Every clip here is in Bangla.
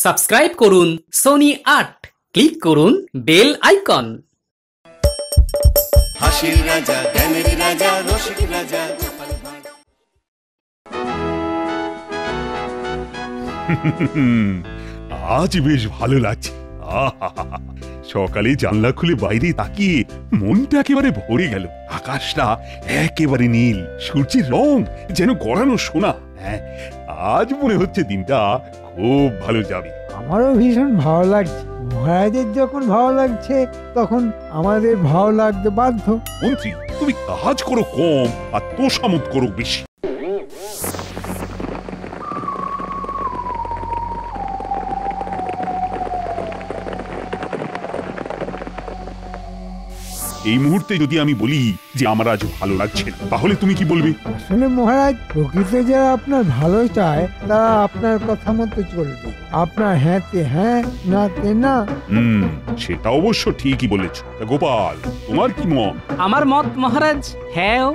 সাবস্ক্রাইব করুন সোনি ৮, ক্লিক করুন বেল আইকন। হাসির রাজা, জ্ঞানের রাজা, রসিক রাজা। আজ বেশ ভালো লাগছে। সকালে জানলা খুলে বাইরে তাকিয়ে মনটা একেবারে ভরে গেল। আকাশটা একেবারে নীল, সূর্যের রং যেন গড়ানো সোনা। হ্যাঁ, আজ মনে হচ্ছে দিনটা খুব ভালো যাবে। আমারও ভীষণ ভালো লাগছে। মহারাজের যখন ভালো লাগছে তখন আমাদের ভালো লাগতে বাধ্য। মন্ত্রী, তুমি কাজ করো কম আর তোষামত করো বেশি। এই মুহূর্তে যদি আমি বলি যে আমার আজ ভালো লাগছে না, তাহলে তুমি কি বলবে? আসলে মহারাজ, প্রকৃতি যারা আপনার ভালো চায় তারা আপনার কথা মতো চলবে। আপনার হ্যাঁতে হ্যাঁ, নাতে না। সেটা অবশ্য ঠিকই বলেছ। গোপাল, তোমার কি মত? আমার মত মহারাজ হ্যাঁও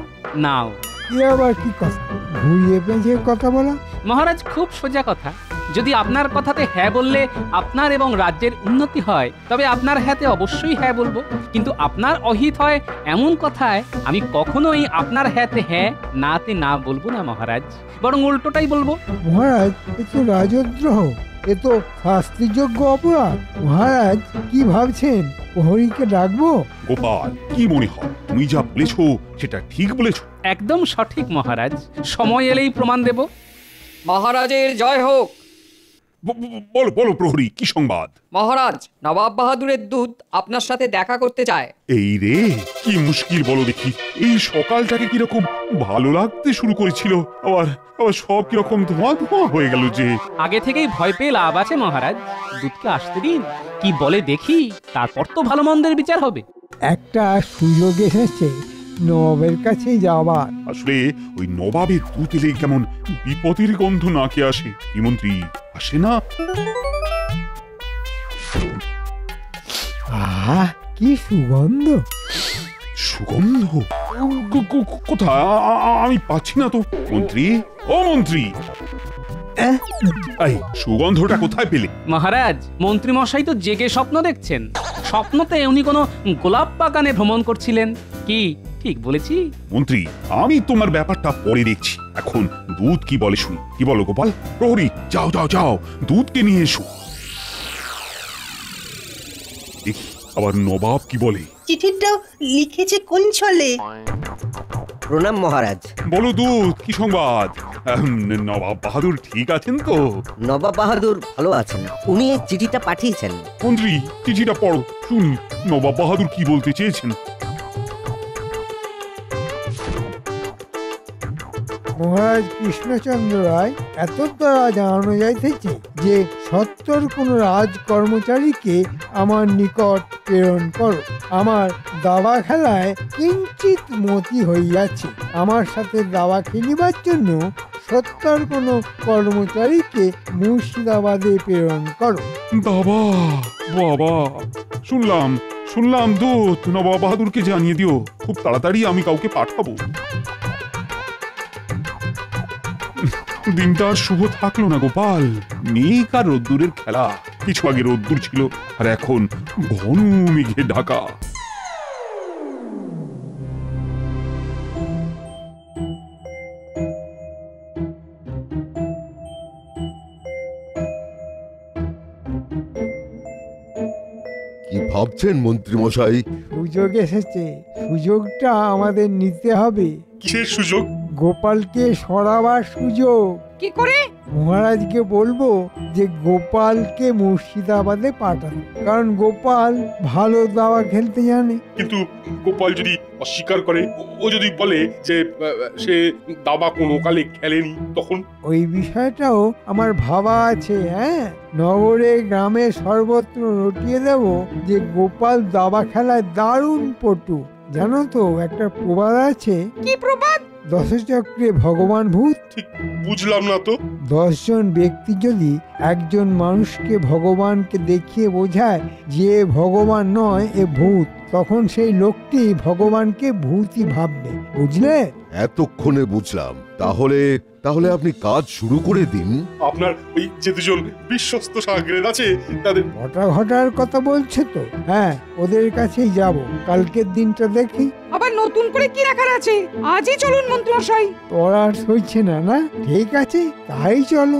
নাও। কি আবার কি কথা? ঘুরিয়ে পেঁচিয়ে কথা বলা। মহারাজ, খুব সোজা কথা। যদি আপনার কথাতে হ্যাঁ বললে আপনার এবং রাজ্যের উন্নতি হয়, তবে আপনার হ্যাঁতে অবশ্যই হ্যাঁ বলবো। কিন্তু আপনার অহিত হয় এমন কথায় আমি কখনোই আপনার হ্যাঁতে হ্যাঁ, নাতে না বলবো না মহারাজ, বরং উল্টোটাই বলবো। মহারাজ, এ তো রাজদ্রোহ, এ তো শাস্তিযোগ্য অপরাধ। মহারাজ কি ভাবছেন? প্রহরীকে ডাকবো? গোপাল, কি মনে হয় তুমি যা বলেছ সেটা ঠিক বলেছ? একদম সঠিক মহারাজ, সময় এলেই প্রমাণ দেব। মহারাজের জয় হোক। বলো বলো প্রহরী, কি সংবাদ? মহারাজ, নবাব বাহাদুরের দূত আপনার সাথে দেখা করতে চায়। এই রে, কি মুশকিল বলো দেখি। এই সকালটাকে কিরকম ভালো লাগতে শুরু করেছিল, আবার আবার সব কিরকম ধোঁয়া ধোঁয়া হয়ে গেল যে। আগে থেকেই ভয় পেয়ে লাভ আছে মহারাজ, দূতকে আসতে দিন, কি বলে দেখি, তারপর তো ভালো মন্দের বিচার হবে। একটা সুযোগ এসেছে নবাবের কাছেই যাবার। আসলে ওই নবাবের দূত এলে কেমন বিপদের গন্ধ নাকে আসে। কি মন্ত্রী, আসে না? আহ, কি সুগন্ধ! সুগন্ধ? কোথায়? আমি পাচ্ছি না তো। মন্ত্রী, ও মন্ত্রী, এই সুগন্ধটা কোথায় পেলে? মহারাজ, মন্ত্রী মশাই তো জেগে স্বপ্ন দেখছেন। স্বপ্নতে উনি কোনো গোলাপ বাগানে ভ্রমণ করছিলেন। কি ঠিক বলেছি? মন্ত্রী, আমি তোমার ব্যাপারটা পরে দেখছি। এখন দুধ কি বলে শুনি। কি বলো গোপাল? প্রহরী, যাও যাও যাও, দুধকে নিয়ে এসো। দেখি আবার নবাব কি বলে। চিঠিটাও লিখেছে কোন ছলে? প্রণাম মহারাজ। বলো দুধ, কি সংবাদ? নবাব বাহাদুর ঠিক আছেন তো? নবাব বাহাদুর ভালো আছেন। উনি এই চিঠিটা পাঠিয়েছেন। মন্ত্রী, চিঠিটা পড়ো, শুনি নবাব বাহাদুর কি বলতে চেয়েছেন। মহারাজ কৃষ্ণচন্দ্র রায় এত দ্বারা জানানো যাইতেছে যে সত্তর কোন রাজ কর্মচারীকে আমার নিকট প্রেরণ করো। আমার দাবা খেলায় কিঞ্চিত মতি হইয়াছে। আমার সাথে দাবা খেলিবার জন্য ৭০ কোন কর্মচারীকে মুর্শিদাবাদে প্রেরণ করো। বাবা বাবা, শুনলাম শুনলাম দূত নবাব বাহাদুরকে জানিয়ে দিও, খুব তাড়াতাড়ি আমি কাউকে পাঠাবো। দিনটা আর শুভ থাকলো না গোপাল। মেঘ আর রোদ্দুরের খেলা। কিছু আগে রোদ্দুর ছিল আর এখন ঘন মেঘে ঢাকা। কি ভাবছেন মন্ত্রী মশাই? সুযোগ এসেছে, সুযোগটা আমাদের নিতে হবে। কিসের সুযোগ? গোপালকে সরাবার সুযোগ। কি করে? মহারাজকে বলবো যে গোপালকে মুর্শিদাবাদে পাঠান, কারণ গোপাল ভালো দাবা খেলতে জানে। কিন্তু গোপাল যদি অস্বীকার করে, ও যদি বলে যে সে দাবা কোনো কালে খেলেনি, তখন? ওই বিষয়টাও আমার ভাবা আছে। হ্যাঁ, নগরে গ্রামে সর্বত্র রটিয়ে দেব যে গোপাল দাবা খেলায় দারুণ পটু। জানো তো, একটা প্রবাদ আছে। কি প্রবাদ? দশচক্রে ভগবান ভূত। ঠিক বুঝলাম না তো। ১০ জন ব্যক্তি যদি একজন মানুষকে ভগবানকে দেখিয়ে বোঝায় যে ভগবান নয়, এ ভূত, তখন সেই লোকটি ভগবানকে ভূতই ভাববে। বুঝলে? এতক্ষণে বুঝলাম। তাহলে তাহলে আপনি কাজ শুরু করে দিন। আপনার ওই যে দুজন বিশ্বস্ত সাগরেদ আছে তাদের ঘটা ঘটার কথা বলছে তো? হ্যাঁ, ওদের কাছেই যাব। কালকের দিনটা দেখি। আবার নতুন করে কি রাখার আছে? আজই চলুন মন্ত্রীমশাই। তোর আর সইছে না, না? ঠিক আছে, তাই চলো।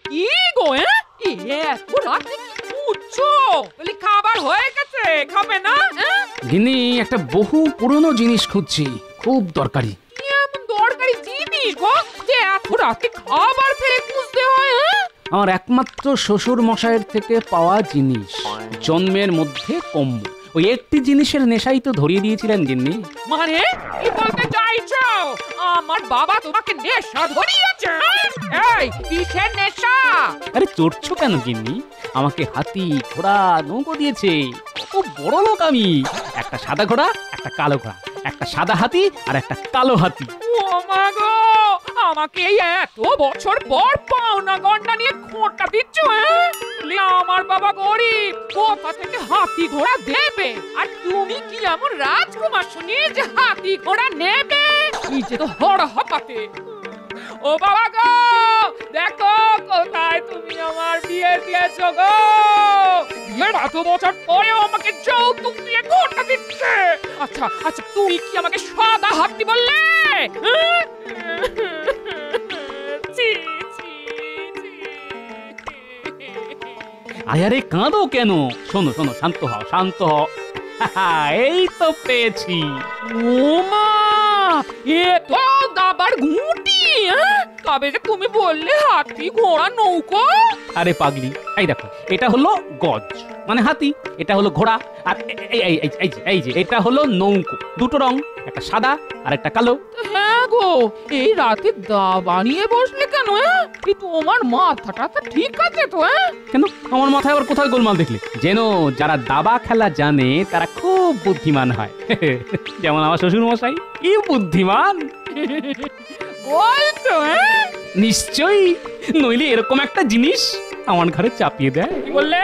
কি গো এত রাতে কি করছো? বলি খাবার হয়ে গেছে, খাবে না? গিন্নি, একটা বহু পুরনো জিনিস খুঁজছি, খুব দরকারি। কি এমন দরকারি জিনিস গো যে এত রাতে খাবার ফেলে খুঁজতে হয়? আমার একমাত্র শ্বশুর মশাইয়ের থেকে পাওয়া জিনিস, জন্মের মধ্যে কম্ব। ওই একটি জিনিসের নেশাই তো ধরিয়ে দিয়েছিলেন গিন্নি। মানে কি বলতে চাইছো? আমার বাবা তোমাকে নেশা ধরিয়েছে? এই কিসের নেশা? আরে চড়ছো কেন গিন্নি? আমাকে হাতি, ঘোড়া, নৌকো দিয়েছে। খুব বড় লোক আমি। একটা সাদা ঘোড়া, একটা কালো ঘোড়া, একটা সাদা হাতি আর একটা কালো হাতি। ও মা গো, আমাকে এই এত বছর পর পাওনা গন্ডা নিয়ে খোঁটা দিচ্ছ? আমার বাবা গরিব, কোথা থেকে হাতি ঘোড়া দেবে? আর তুমি কি এমন রাজকুমার শুনি যে হাতি ঘোড়া নেবে? নিজে তো হড় হপাতে। ও বাবা গো, দেখো কোথায় তুমি আমার বিয়ে দিয়েছো গো? বিয়ের এত বছর পরেও আমাকে যৌতুক দিয়ে ঘোটা দিচ্ছে। আচ্ছা আচ্ছা, তুমি কি আমাকে সাদা হাতি বললে? ছি, ছি, ছি। আরে কাঁদো কেন? শোনো শোনো, শান্ত হও, শান্ত হও। এই তো পেয়েছি। ও মা, এ তো দাবার ঘুঁটি। তবে যে তুমি বললে হাতি, ঘোড়া, নৌকো। আরে পাগলি, এই দেখো, এটা হলো গজ মানে হাতি, এটা হলো ঘোড়া, আর এই যে এটা হলো নৌকো। দুটো রং, একটা সাদা আর একটা কালো। হ্যাঁ গো, এই রাতে দাবা নিয়ে বসলে কেন? এই তোমার মাথাটা তো ঠিক আছে তো? কেন আমার মাথায় আবার কোথায় গোলমাল দেখলে? যেন যারা দাবা খেলা জানে তারা খুব বুদ্ধিমান হয়। যেমন আমার শ্বশুর মশাই, কি বুদ্ধিমান বলছো? নিশ্চয়ই, নইলে এরকম একটা জিনিস আমার ঘরে চাপিয়ে দেয়। কি বললে?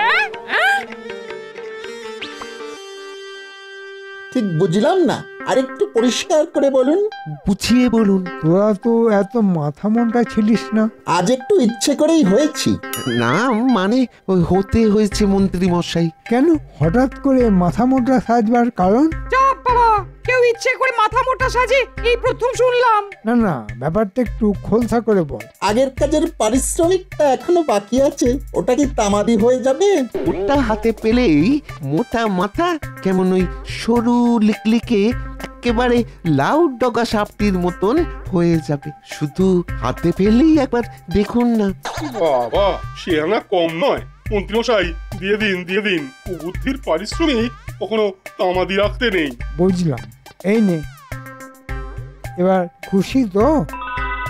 ঠিক বুঝলাম না, আরেকটু পরিষ্কার করে বলুন। বুঝিয়ে বলুন। তোরা তো এত মাথা মোটা ছিলিস না। আজ একটু ইচ্ছে করেই হয়েছি। না মানে ওই হতে হয়েছে মন্ত্রী মশাই। কেন হঠাৎ করে মাথা মোটা সাজবার কারণ? চাপ বাবা, কেউ ইচ্ছে করে মাথা মোটা সাজে এই প্রথম শুনলাম। না না, ব্যাপারটা একটু খোলসা করে বল। আগের কাজের পারিশ্রমিকটা এখনো বাকি আছে, ওটা কি তামাদি হয়ে যাবে? ওটা হাতে পেলেই মোটা মাথা কেমন ওই সরু লিকলিকে একেবারে লাউ ডগা সাপটির মতন হয়ে যাবে। শুধু হাতে পেলেই একবার দেখুন না। বাবা, সে আনা কম নয়। মন্ত্রীমশাই, দিয়ে দিন দিয়ে দিন। বুদ্ধির পারিশ্রমিক কখনো তামাদি রাখতে নেই। বুঝলাম, এই নে। এবার খুশি তো?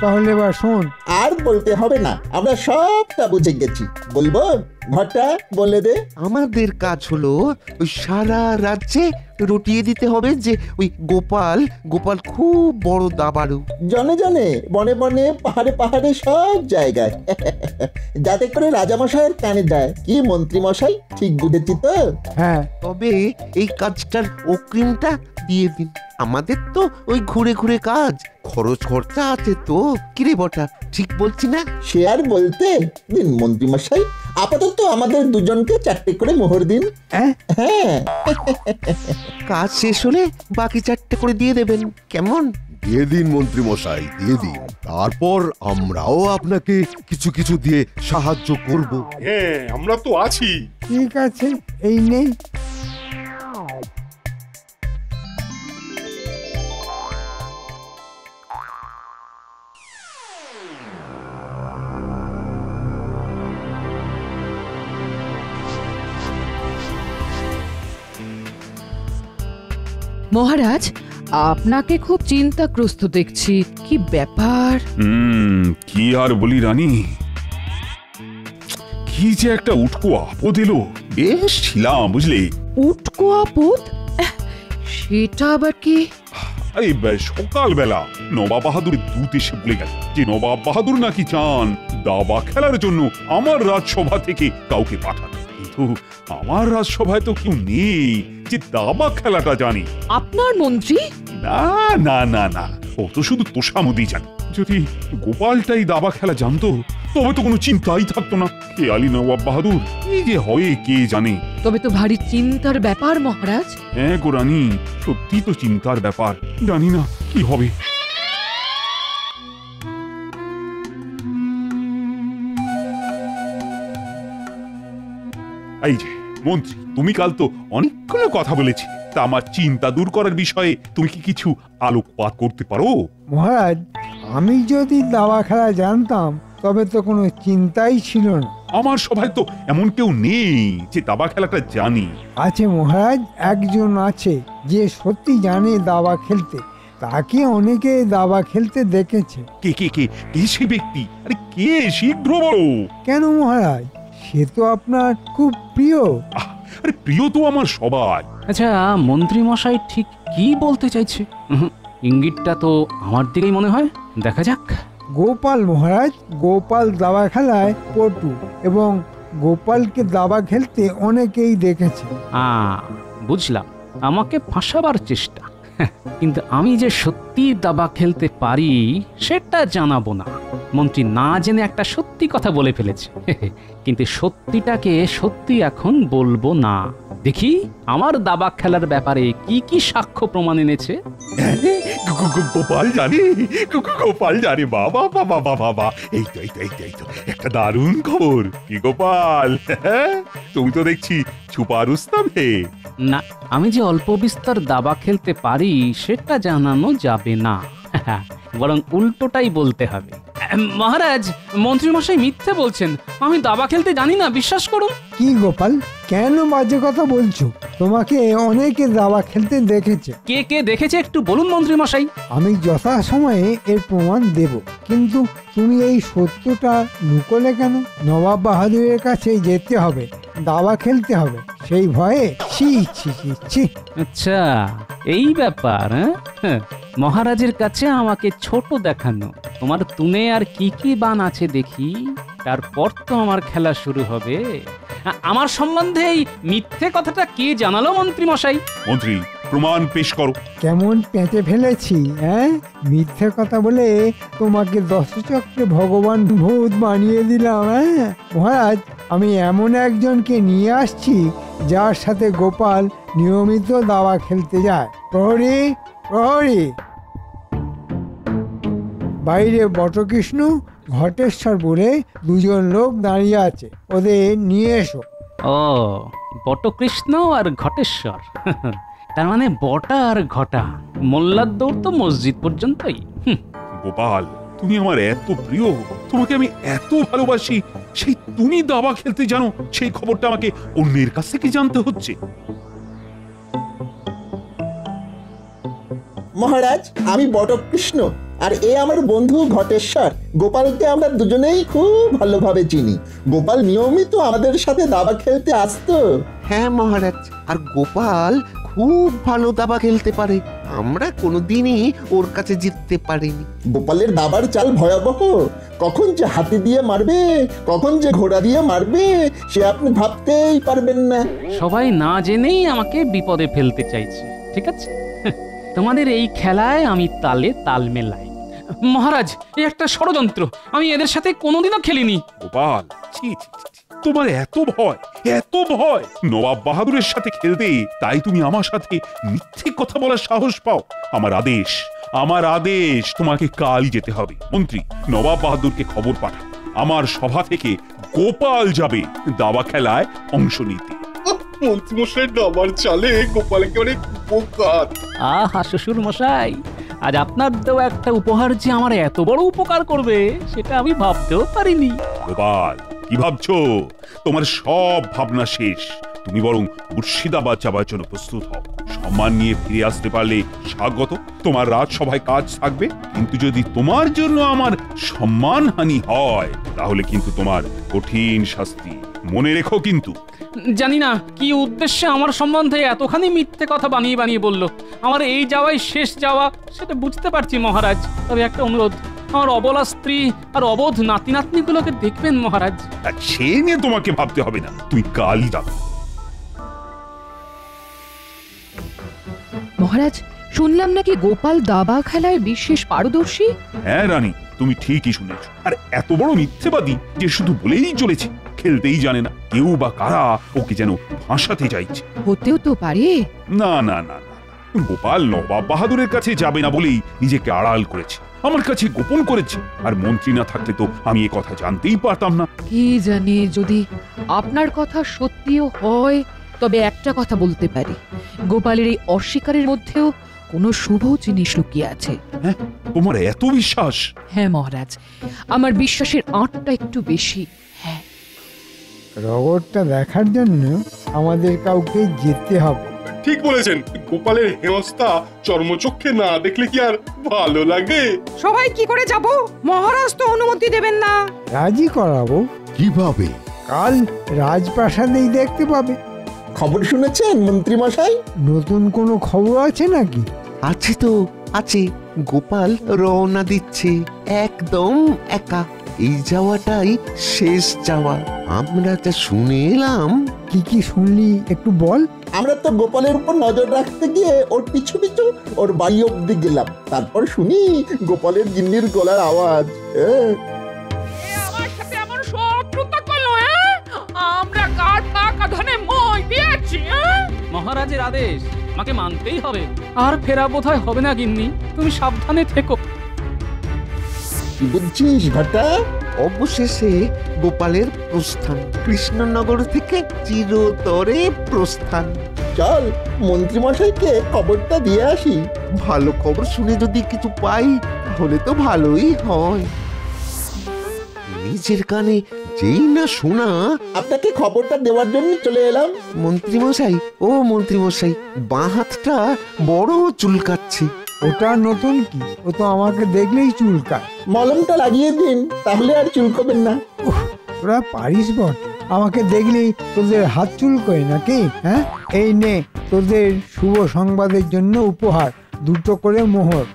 তাহলে এবার শোন। আর বলতে হবে না, আমরা সবটা বুঝে গেছি। বলবো? ঘটা বলে দে। আমাদের কাজ হলো ওই সারা রাজ্যে রটিয়ে দিতে হবে যে ওই গোপাল গোপাল খুব বড় দাবাড়ু। জনে জনে, বনে বনে, পাহাড়ে পাহাড়ে, সব জায়গায়, যাতে করে রাজামশাইয়ের কানে যায়। কি মন্ত্রী মশাই, ঠিক বুঝেছি তো? হ্যাঁ, তবে এই কাজটার অগ্রিমটা দিয়ে দিন। আমাদের তো ওই ঘুরে ঘুরে কাজ, খরচ খরচা আছে তো। কিরে বটা, ঠিক বলছি না? সে আর বলতে। দিন মন্ত্রী মশাই, আপাতত আমাদের দুজনকে 4টে করে মোহর দিন। হ্যাঁ, কাজ শেষ হলে বাকি 4টে করে দিয়ে দেবেন, কেমন? দিয়ে দিন মন্ত্রী মশাই, দিয়ে দিন। তারপর আমরাও আপনাকে কিছু কিছু দিয়ে সাহায্য করব। হ্যাঁ, আমরা তো আছি। ঠিক আছে, এই নেই। মহারাজ, আপনাকে খুব চিন্তাগ্রস্ত দেখছি। কি ব্যাপার? কি আর বলি রানী, কি যে একটা উটকো আপদ এলো। বেশ ছিলাম বুঝলে। উটকো আপদ? সেটা আবার কি? এই সকালবেলা নবাব বাহাদুর দূত এসে বলে গেল যে নবাব বাহাদুর নাকি চান দাবা খেলার জন্য আমার রাজসভা থেকে কাউকে পাঠাতে। কিন্তু আমার রাজসভায় তো কেউ নেই যে দাবা খেলাটা জানি। আপনার মন্ত্রী? না না না না, ও তো শুধু তোষামদি জানে। যদি গোপালটাই দাবা খেলা জানতো তবে তো কোনো চিন্তাই থাকতো না। খেয়ালি নবাব বাহাদুর কি যে হয় কে জানে। তবে তো ভারী চিন্তার ব্যাপার মহারাজ। হ্যাঁ গো রানী, সত্যি তো চিন্তার ব্যাপার। জানি না কি হবে। এই যে মন্ত্রী, তুমি কাল তো অনেকগুলো কথা বলেছি, তা আমার চিন্তা দূর করার বিষয়ে তুমি কি কিছু আলোকপাত করতে পারো? মহারাজ, আমি যদি দাবা খেলা জানতাম তবে তো কোনো চিন্তাই ছিল না। আমার সভায় তো এমন কেউ নেই যে দাবা খেলাটা জানি। আছে মহারাজ, একজন আছে যে সত্যি জানে দাবা খেলতে। তাকে অনেকে দাবা খেলতে দেখেছে। কে কে কে কে সে ব্যক্তি? আরে কে, শীঘ্র বলো। কেন মহারাজ, সে তো আপনার খুব প্রিয়। আরে প্রিয় তো আমার সবাই। আচ্ছা, মন্ত্রী মশাই ঠিক কি বলতে চাইছে? ইঙ্গিতটা তো আমার দিকেই মনে হয়। দেখা যাক। গোপাল মহারাজ, গোপাল দাবা খেলায় পটু এবং গোপালকে দাবা খেলতে অনেকেই দেখেছে। বুঝলাম, আমাকে ফাঁসাবার চেষ্টা। কিন্তু আমি যে সত্যি দাবা খেলতে পারি সেটা জানাবো না। মন্ত্রী না জেনে একটা সত্যি কথা বলে ফেলেছে, কিন্তু সত্যিটাকে সত্যি এখন বলবো না। দেখি আমার দাবা খেলার ব্যাপারে কি কি সাক্ষ্য প্রমাণ এনেছে। গোপাল জানে, গোপাল জানে। বাবা বাবা বাবা বাবা, এই তো এই তো এই তো এই তো একটা দারুণ খবর। কি গোপাল, তুমি তো দেখছি ছুপা রুস্তাম হে। না, আমি যে অল্প বিস্তর দাবা খেলতে পারি সেটা জানানো যাবে না, বরং উল্টোটাই বলতে হবে। মহারাজ, মন্ত্রী মশাই মিথ্যে বলছেন। আমি দাবা খেলতে জানি না, বিশ্বাস করুন। কি গোপাল, কেন বাজে কথা বলছো? তোমাকে অনেকে দাবা খেলতে দেখেছে। কে কে দেখেছে একটু বলুন মন্ত্রী মশাই। আমি যথাসময়ে এর প্রমাণ দেব, কিন্তু তুমি এই সত্যটা লুকোলে কেন? নবাব বাহাদুরের কাছে যেতে হবে, দাবা খেলতে হবে, সেই ভয়ে। ছি ছি ছি ছি। আচ্ছা, এই ব্যাপার। হ্যাঁ, মহারাজের কাছে আমাকে ছোট দেখানো। তোমার তুনে আর কি কি বান আছে দেখি, তারপর তো আমার খেলা শুরু হবে। আমার সম্বন্ধে এই মিথ্যে কথাটা কে জানালো মন্ত্রী মশাই? মন্ত্রী, প্রমাণ পেশ করো। কেমন পেঁচে ফেলেছি, হ্যাঁ? মিথ্যে কথা বলে তোমাকে দশচক্রে ভগবান ভূত বানিয়ে দিলাম। হ্যাঁ মহারাজ, আমি এমন একজনকে নিয়ে আসছি যার সাথে গোপাল নিয়মিত দাবা খেলতে যায়। প্রহরী, প্রহরী। বাইরে বটকৃষ্ণ, ঘটেশ্বর বলে দুজন লোক দাঁড়িয়ে আছে, ওদের নিয়ে এসো। ও, বটকৃষ্ণ আর ঘটেশ্বর। তার মানে বটা আর ঘটা। মোল্লার দৌড় তো মসজিদ পর্যন্তই। গোপাল, তুমি আমার এত প্রিয়, তোমাকে আমি এত ভালোবাসি, সেই তুমি দাবা খেলতে জানো সেই খবরটা আমাকে অন্যের কাছ থেকে জানতে হচ্ছে। মহারাজ, আমি বটকৃষ্ণ আর এ আমার বন্ধু ঘটেশ্বর। গোপালকে আমরা দুজনেই খুব ভালোভাবে চিনি। গোপাল নিয়মিত আমাদের সাথে দাবা খেলতে আসতো। হ্যাঁ মহারাজ, আর গোপাল খুব ভালো দাবা খেলতে পারে। আমরা কোনোদিনই ওর কাছে জিততে পারিনি। গোপালের দাবার চাল ভয়াবহ। কখন যে হাতি দিয়ে মারবে, কখন যে ঘোড়া দিয়ে মারবে, সে আপনি ভাবতেই পারবেন না। সবাই না জেনেই আমাকে বিপদে ফেলতে চাইছে। ঠিক আছে, তোমাদের এই খেলায় আমি তালে তাল মেলাই। মহারাজ, এই একটা ষড়যন্ত্র। আমি এদের সাথে কোনোদিনও খেলিনি। গোপাল, ছি ছি ছি, তোমার এত ভয়, এত ভয় নবাব বাহাদুরের সাথে খেলতে, তাই তুমি আমার সাথে মিথ্যে কথা বলার সাহস পাও? আমার আদেশ, তোমাকে কালই যেতে হবে। মন্ত্রী, নবাব বাহাদুরকে খবর পাঠাও, আমার সভা থেকে গোপাল যাবে দাবা খেলায় অংশ নিতে। মন্ত্রীমশাই দাবার চালে গোপালকে অনেক উপকার। আহা শ্বশুর মশাই, আজ আপনার দেওয়া একটা উপহার যে আমার এত বড় উপকার করবে সেটা আমি ভাবতেও পারিনি। গোপাল, কি ভাবছো? তোমার সব ভাবনা শেষ। তুমি বরং মুর্শিদাবাদ যাবার জন্য প্রস্তুত হও। সম্মান নিয়ে ফিরে আসতে পারলে স্বাগত, তোমার রাজসভায় কাজ থাকবে। কিন্তু যদি তোমার জন্য আমার সম্মানহানি হয় তাহলে কিন্তু তোমার কঠিন শাস্তি। মনে রেখো কিন্তু। জানি না কি উদ্দেশ্যে আমার সম্বন্ধে এতখানি মিথ্যে কথা বানিয়ে বানিয়ে বলল। আমার এই যাওয়াই শেষ যাওয়া সেটা বুঝতে পারছি মহারাজ। তবে একটা অনুরোধ, আমার অবলা স্ত্রী আর অবোধ নাতি নাতনিগুলোকে দেখবেন মহারাজ। আর সে নিয়ে তোমাকে ভাবতে হবে না, তুই কালই যাও। মহারাজ, শুনলাম নাকি গোপাল দাবা খেলায় বিশেষ পারদর্শী। হ্যাঁ রানী, তুমি ঠিকই শুনেছ। আর এত বড় মিথ্যেবাদী যে শুধু বলেই চলেছে, খেলতেই জানে না। কেউ বা কারা ওকে যেন ফাঁসাতে চাইছে। হতেও তো পারে। না না না না, গোপাল নবাব বাহাদুরের কাছে যাবে না বলেই নিজেকে আড়াল করেছে, আমার কাছে গোপন করেছে। আর মন্ত্রী না থাকলে তো আমি এ কথা জানতেই পারতাম না। কি জানি, যদি আপনার কথা সত্যিও হয় তবে একটা কথা বলতে পারি, গোপালের এই অস্বীকারের মধ্যেও কোনো শুভ জিনিস লুকিয়ে আছে। হ্যাঁ, তোমার এত বিশ্বাস? হ্যাঁ মহারাজ, আমার বিশ্বাসের আঁটটা একটু বেশি। হ্যাঁ, রগরটা দেখার জন্য আমাদের কাউকে যেতে হবে। ঠিক বলেছেন, গোপালের হেনস্থা চর্মচক্ষে না দেখলে কি আর ভালো লাগে? সবাই কি করে যাব? মহারাজ তো অনুমতি দেবেন না। রাজি করাবো। কিভাবে? কাল রাজপ্রাসাদেই দেখতে পাবে। খবর শুনেছেন মন্ত্রী মশাই? নতুন কোনো খবর আছে নাকি? আছে তো আছে, গোপাল রওনা দিচ্ছে একদম একা। এই যাওয়াটাই শেষ যাওয়া। আমরা যা শুনে এলাম। কি কি শুনলি একটু বল। আমরা তো গোপালের উপর নজর রাখতে গিয়ে ওর পিছু পিছু ওর বাড়ি অব্দি গেলাম। তারপর শুনি গোপালের জিন্নির গলার আওয়াজ। আমার সাথে এমন শত্রুতা করলো, আমরা কার টাকা ধনে মই দিয়েছি। মহারাজের আদেশ আমাকে মানতেই হবে। আর ফেরা বোধহয় হবে না গিন্নি, তুমি সাবধানে থেকো। কি বুঝছিস ঘটা? অবশেষে গোপালের প্রস্থান, কৃষ্ণনগর থেকে চিরতরে প্রস্থান। চল মন্ত্রী মশাইকে খবরটা দিয়ে আসি। ভালো খবর শুনে যদি কিছু পাই তাহলে তো ভালোই হয়। নিজের কানে যেই না শোনা, আপনাকে খবরটা দেওয়ার জন্য চলে এলাম। মন্ত্রীমশাই, ও মন্ত্রীমশাই, বাঁ হাতটা বড় চুলকাচ্ছে। ওটা নতুন কি? ও তো আমাকে দেখলেই চুলকায়। মলমটা লাগিয়ে দিন, তাহলে আর চুলকবেন না। তোরা পারিস বট, আমাকে দেখলেই তোদের হাত চুলকোয় নাকি? হ্যাঁ, এই নে তোদের শুভ সংবাদের জন্য উপহার, 2টো করে মোহর।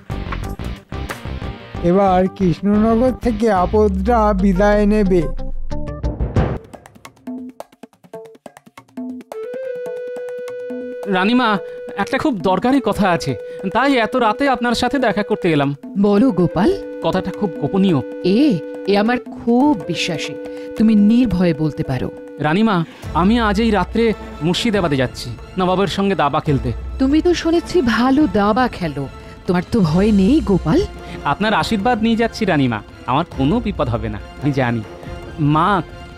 এবার কৃষ্ণনগর থেকে আপদরা বিদায় নেবে। রানীমা, একটা খুব দরকারি কথা আছে, তাই এত রাতে আপনার সাথে দেখা করতে এলাম। বলো গোপাল। কথাটা খুব গোপনীয়। এ আমার খুব বিশ্বাসী, তুমি নির্ভয়ে বলতে পারো। রানীমা, আমি আজ এই রাত্রে মুর্শিদাবাদে যাচ্ছি নবাবের সঙ্গে দাবা খেলতে। তুমি তো শুনেছি ভালো দাবা খেলো, তোমার তো ভয় নেই গোপাল? আপনার আশীর্বাদ নিয়ে যাচ্ছি রানীমা, আমার কোনো বিপদ হবে না, আমি জানি। মা,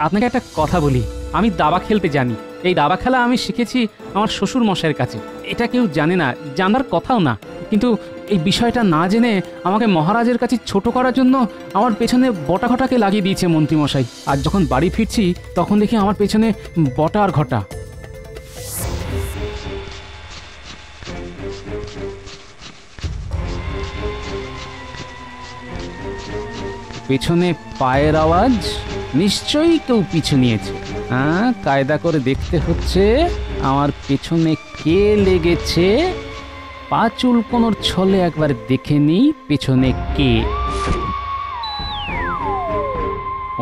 আপনাকে একটা কথা বলি, আমি দাবা খেলতে জানি। এই দাবা খেলা আমি শিখেছি আমার শ্বশুর মশাইয়ের কাছে। এটা কেউ জানে না, জানার কথাও না। কিন্তু এই বিষয়টা না জেনে আমাকে মহারাজের কাছে ছোট করার জন্য আমার পেছনে বটা ঘটাকে লাগিয়ে দিয়েছে মন্ত্রীমশাই। আর যখন বাড়ি ফিরছি তখন দেখি আমার পেছনে বটা আর ঘটা। পেছনে পায়ের আওয়াজ, নিশ্চয়ই কেউ পিছু নিয়েছে। হ্যাঁ, কায়দা করে দেখতে হচ্ছে আমার পেছনে কে লেগেছে। পা চুলকোনোর ছলে একবার দেখে নিই পেছনে কে।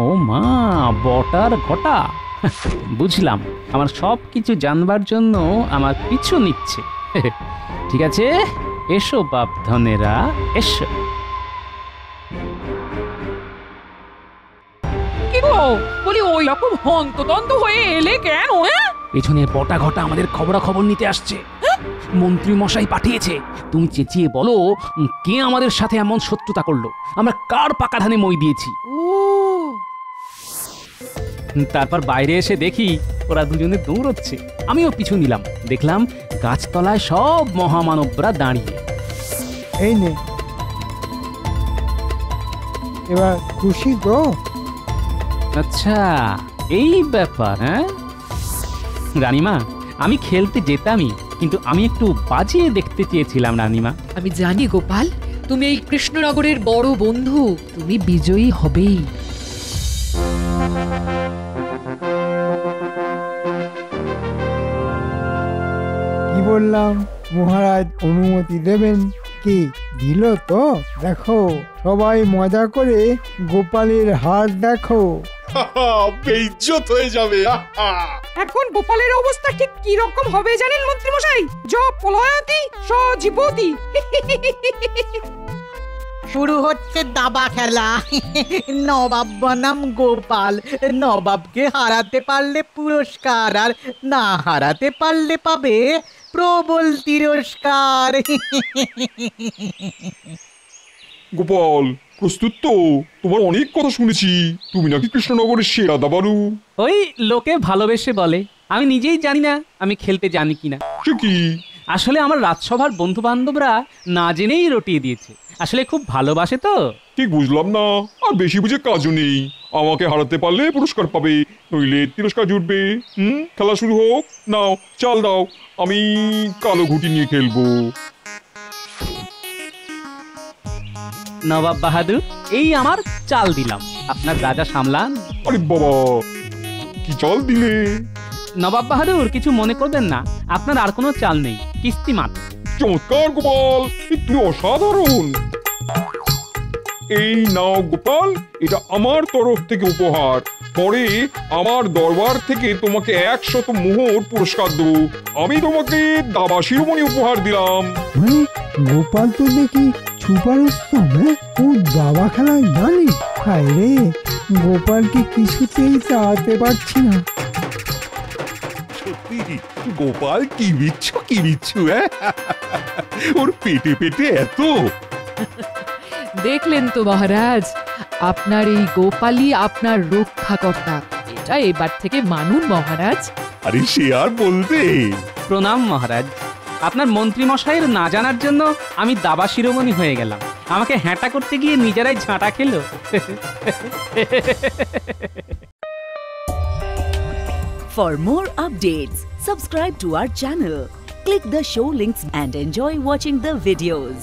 ও মা, বটার ঘটা। বুঝলাম, আমার সব কিছু জানবার জন্য আমার পিছু নিচ্ছে। ঠিক আছে, এসো বাপ ধনেরা, এসো। কি গো, বলি ওই রকম হন্তদন্ত হয়ে এলে কেন? পেছনে বটা ঘটা আমাদের খবরাখবর নিতে আসছে। মন্ত্রী মশাই পাঠিয়েছে। তুমি চেঁচিয়ে বলো কে আমাদের সাথে এমন শত্রুতা করলো, আমরা কার পাকা ধানে মই দিয়েছি। তারপর বাইরে এসে দেখি ওরা দুজনে দৌড়চ্ছে, আমিও পিছু নিলাম। দেখলাম গাছতলায় সব মহামানবরা দাঁড়িয়ে। এই নে, এবার খুশি তো? আচ্ছা, এই ব্যাপার। হ্যাঁ রানীমা, আমি খেলতে যেতামই, কিন্তু আমি একটু বাজিয়ে দেখতে চেয়েছিলাম রানীমা। আমি জানি গোপাল, তুমি এই কৃষ্ণনগরের বড় বন্ধু, তুমি বিজয়ী হবেই। কি বললাম, মহারাজ অনুমতি দেবেন কি দিল তো? দেখো, সবাই মজা করে গোপালের হার দেখো। বেইজ্জত হয়ে যাবে। এখন গোপালের অবস্থা ঠিক কি রকম হবে জানেন মন্ত্রী মশাই? জ পলয়তি স জীবতি। শুরু হচ্ছে দাবা খেলা। নবাব বনাম গোপাল। নবাবকে হারাতে পারলে পুরস্কার, আর না হারাতে পারলে পাবে প্রবল তিরস্কার। গোপাল, প্রস্তুত তো? তোমার অনেক কথা শুনেছি, তুমি নাকি কৃষ্ণনগরের সেরা দাবারু। ওই লোকে ভালোবেসে বলে, আমি নিজেই জানি না আমি খেলতে জানি কিনা। সে কি? আসলে আমার রাজসভার বন্ধু বান্ধবরা না জেনেই রটিয়ে দিয়েছে। আসলে খুব ভালোবাসে তো। ঠিক বুঝলাম না, আর বেশি বুঝে কাজও নেই। আমাকে হারাতে পারলে পুরস্কার পাবে, নইলে তিরস্কার জুটবে। খেলা শুরু হোক। নাও চাল দাও, আমি কালো ঘুটি নিয়ে খেলবো। নবাব বাহাদুর, এই আমার চাল দিলাম, আপনার রাজা সামলান। আরে বাবা, কি চাল দিলে? নবাব বাহাদুর, কিছু মনে করবেন না, আপনার আর কোনো চাল নেই, কিস্তি মাত্র। চমৎকার গোপাল, তুমি অসাধারণ। এই নাও গোপাল, এটা আমার তরফ থেকে উপহার। পরে আমার দরবার থেকে তোমাকে 100 মোহর পুরস্কার দেবো। আমি তোমাকে দাবা শিরোমণি উপহার দিলাম। মানে গোপাল তো দেখি সুপারস্টার, হ্যাঁ? ও দাবা খেলায় জানি। হায় রে, গোপালকে কিছুতেই চালাতে পারছি না। সত্যি গোপাল কি বিচ্ছু, ওর পেটে পেটে এত। দেখলেন তো মহারাজ, আপনার এই গোপালই আপনার রক্ষাকর্তা। এটা এবার থেকে মানুন মহারাজ। আরে সে আর বলতে। প্রণাম মহারাজ। আপনার মন্ত্রী মশাইয়ের না জানার জন্য আমি দাবা শিরোমণি হয়ে গেলাম। আমাকে হ্যাঁটা করতে গিয়ে নিজেরাই ঝাঁটা খেলো। For more updates, subscribe to our channel, click the show links and enjoy watching the videos.